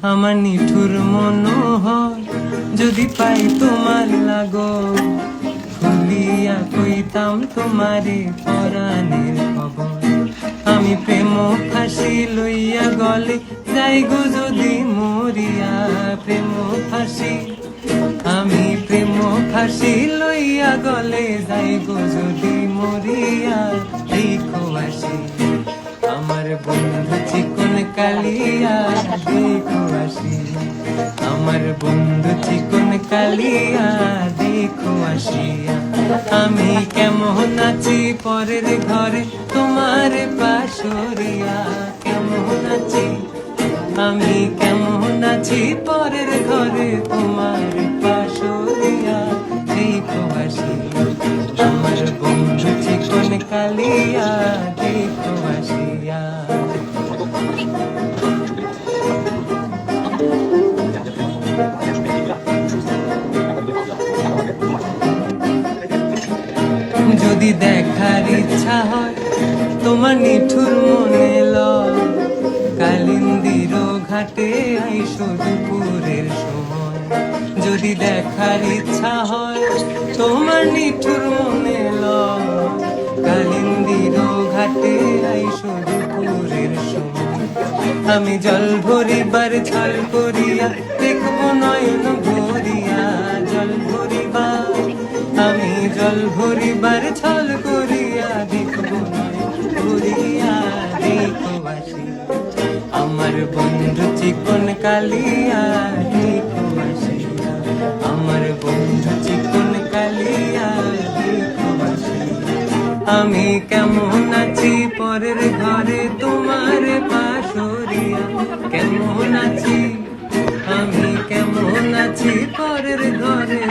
আমার নিঠুর মনোহর যদি পাই তোমার লাগো, খুলিয়া কইতাম তোমারে পরাণের খবর। আমি প্রেম ফাঁসি লইয়া গলে যাই গো যদি মরিয়া, প্রেম ফাঁসি আমি প্রেম ফাঁসি লইয়া গলে যাই গো যদি মরিয়া। দেখো আসি আমার বন্ধু চিকন কালিয়া, দেখো আসি আমার বন্ধু চিকন কালিয়া, দেখো আসিয়া। আমি কেমন আছি পরের ঘরে তোমার পাশরিয়া, কেমন আছি আমি কেমন আছি পরের ঘরে তোমার পাশরিয়া। দেখো আসিয়া আমার বন্ধু চিকন কালিয়া, দেখো আসিয়া। যদি দেখার ইচ্ছা হয় তোমার নিঠুর মনে লয়, কালিন্দির ঘাটে আইসো দুপুরের সময়। যদি দেখার ইচ্ছা হয় তোমার নিঠুর মনে লয়, কালিন্দির ঘাটে আইসো দুপুরের সময়। আমি জল ভরিবার ছল করিয়া দেখবো নয়ন ভরিয়া, জল ভরিবার আমি জল ভরিবার ছল করিয়া দেখবো নয়ন ভরিয়া। দেখো আসি আমার বন্ধু চিকন কালিয়া, দেখো আসিয়া আমার বন্ধু চিকন কালিয়া, দেখো আসিয়া। আমি কেমন আছি পরের ঘরে তোমার পাশরিয়া, কেমন আছি আমি কেমন আছি পরের ঘরে